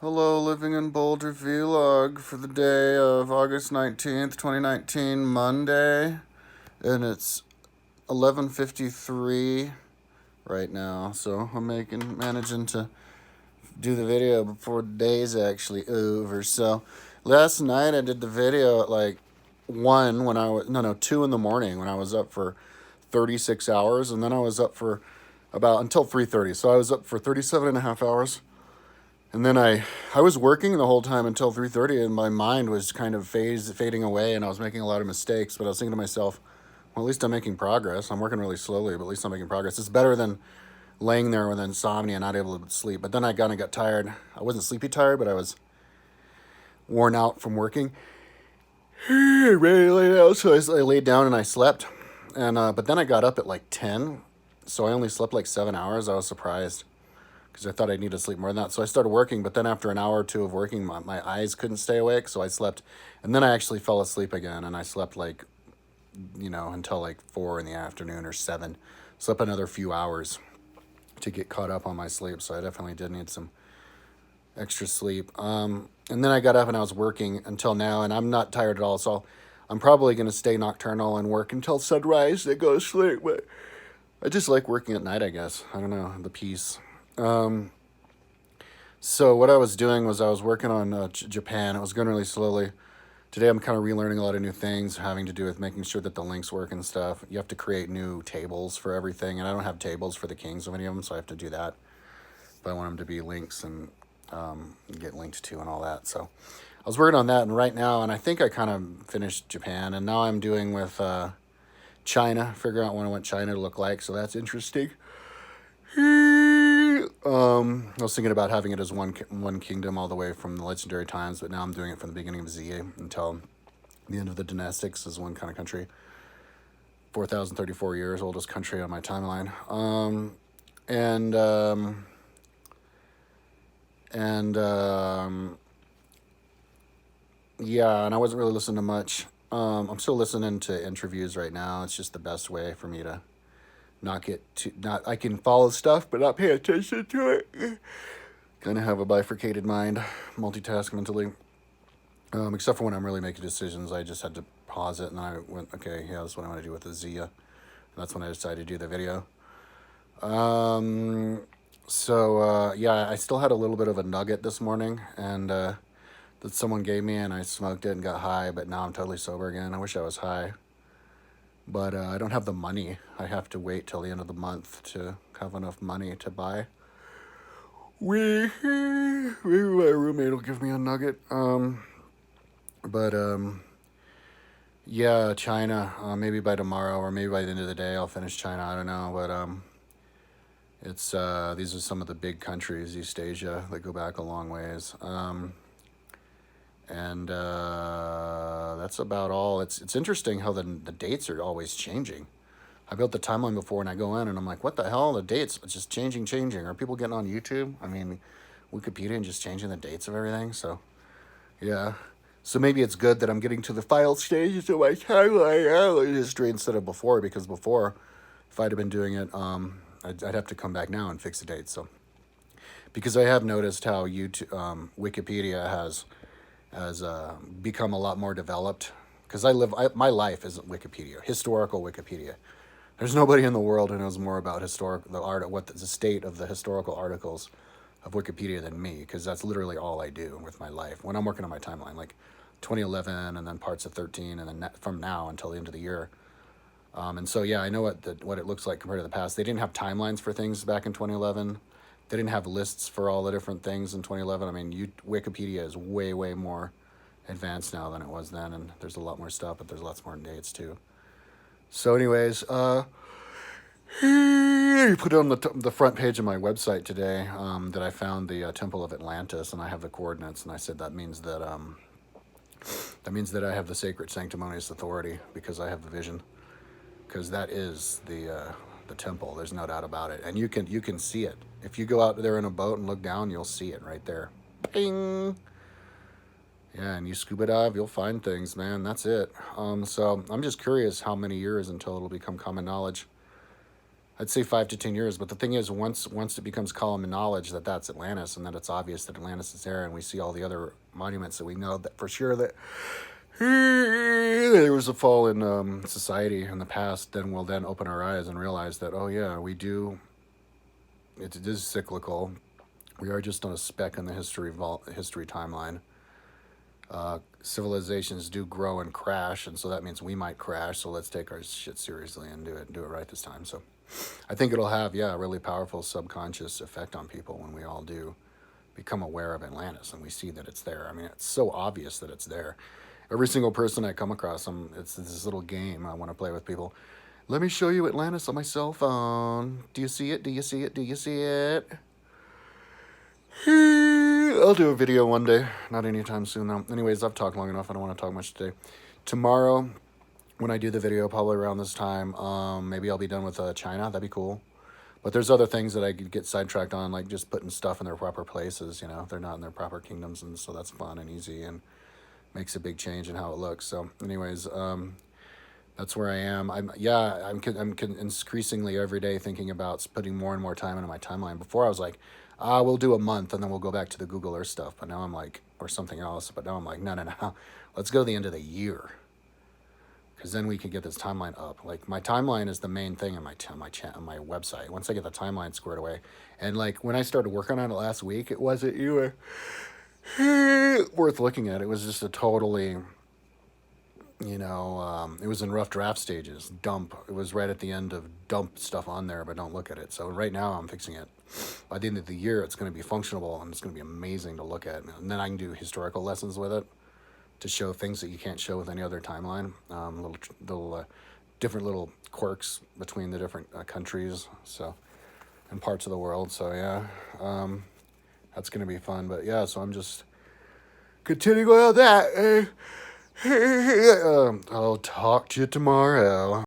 Hello, Living in Boulder vlog for the day of August 19th, 2019, Monday. And it's 11:53 right now. So I'm managing to do the video before the day's actually over. So last night I did the video at like 1 when I was, no, 2 in the morning when I was up for 36 hours. And then I was up for about until 3:30. So I was up for 37 and a half hours. And then I was working the whole time until 3:30, and my mind was kind of fading away, and I was making a lot of mistakes. But I was thinking to myself, well, at least I'm making progress. I'm working really slowly, but at least I'm making progress. It's better than laying there with insomnia and not able to sleep. But then I kind of got tired. I wasn't sleepy tired, but I was worn out from working. Really late out, so I laid down and I slept. And but then I got up at like 10, so I only slept like 7 hours. I was surprised because I thought I'd need to sleep more than that. So I started working, but then after an hour or two of working, my eyes couldn't stay awake, so I slept. And then I actually fell asleep again, and I slept like, until like 4 in the afternoon or 7. Slept another few hours to get caught up on my sleep, so I definitely did need some extra sleep. And then I got up and I was working until now, and I'm not tired at all, so I'm probably going to stay nocturnal and work until sunrise, then go to sleep. But I just like working at night, I guess. I don't know, the peace. So what I was doing was I was working on Japan. It was going really slowly. Today I'm kind of relearning a lot of new things having to do with making sure that the links work and stuff. You have to create new tables for everything, and I don't have tables for the kings of any of them, so I have to do that. But I want them to be links and get linked to and all that. So I was working on that, and right now, and I think I kind of finished Japan, and now I'm doing with China, figuring out what I want China to look like, so that's interesting. I was thinking about having it as one kingdom all the way from the legendary times, but now I'm doing it from the beginning of Z until the end of the dynastics as one kind of country. 4,034 years, oldest country on my timeline. And yeah, and I wasn't really listening to much. I'm still listening to interviews right now. It's just the best way for me to not get too, not, I can follow stuff but not pay attention to it. Kind of have a bifurcated mind, multitask mentally. Except for when I'm really making decisions, I just had to pause it, and then I went, okay, yeah, that's what I want to do with the Zia. And that's when I decided to do the video. Yeah, I still had a little bit of a nugget this morning, and that someone gave me, and I smoked it and got high, but now I'm totally sober again. I wish I was high. But I don't have the money. I have to wait till the end of the month to have enough money to buy. Maybe my roommate will give me a nugget. But yeah, China. Maybe by tomorrow or maybe by the end of the day I'll finish China. I don't know, but it's these are some of the big countries, East Asia, that go back a long ways. And that's about all. It's interesting how the dates are always changing. I built the timeline before, and I go in and I'm like, what the hell? The dates it's just changing. Are people getting on YouTube? I mean, Wikipedia and just changing the dates of everything. So yeah. So maybe it's good that I'm getting to the final stages of my timeline history instead of before, because before, if I'd have been doing it, I'd have to come back now and fix the dates. So because I have noticed how Wikipedia has become a lot more developed. Because my life is Wikipedia, historical Wikipedia. There's nobody in the world who knows more about the state of the historical articles of Wikipedia than me, because that's literally all I do with my life when I'm working on my timeline, like 2011 and then parts of 13, and then from now until the end of the year. And so yeah, I know what it looks like compared to the past. They didn't have timelines for things back in 2011. They didn't have lists for all the different things in 2011. I mean, Wikipedia is way more advanced now than it was then, and there's a lot more stuff, but there's lots more dates too. So anyways, you put it on the front page of my website today that I found the Temple of Atlantis, and I have the coordinates, and I said that means that I have the sacred sanctimonious authority because I have the vision, because that is the temple. There's no doubt about it, and you can see it if you go out there in a boat and look down. You'll see it right there. Bing. Yeah, and you scuba dive, you'll find things, man. That's it. So I'm just curious how many years until it'll become common knowledge. I'd say 5 to 10 years. But the thing is, once it becomes common knowledge that that's Atlantis and that it's obvious that Atlantis is there, and we see all the other monuments that we know that for sure that there was a fall in society in the past, then we'll then open our eyes and realize that, oh yeah, we do. It is cyclical. We are just on a speck in the history timeline. Civilizations do grow and crash, and so that means we might crash. So let's take our shit seriously and do it right this time. So I think it'll have, yeah, a really powerful subconscious effect on people when we all do become aware of Atlantis and we see that it's there. I mean, it's so obvious that it's there. Every single person I come across, it's this little game I want to play with people. Let me show you Atlantis on my cell phone. Do you see it? Do you see it? Do you see it? I'll do a video one day. Not anytime soon, though. Anyways, I've talked long enough. I don't want to talk much today. Tomorrow, when I do the video, probably around this time, maybe I'll be done with China. That'd be cool. But there's other things that I could get sidetracked on, like just putting stuff in their proper places. You know, they're not in their proper kingdoms, and so that's fun and easy and makes a big change in how it looks. So, anyways, that's where I am. I'm increasingly every day thinking about putting more and more time into my timeline. Before I was like, we'll do a month and then we'll go back to the Google Earth stuff. But now I'm like, or something else. But now I'm like, no. Let's go to the end of the year, because then we can get this timeline up. Like my timeline is the main thing on my website. Once I get the timeline squared away, and like when I started working on it last week, it wasn't worth looking at. It was just a totally, it was in rough draft stages. Dump. It was right at the end of dump stuff on there, but don't look at it. So right now I'm fixing it. By the end of the year, it's going to be functional and it's going to be amazing to look at. And then I can do historical lessons with it to show things that you can't show with any other timeline. Little different little quirks between the different countries, so, and parts of the world. So yeah, that's going to be fun. But yeah, so I'm just continuing on that. I'll talk to you tomorrow.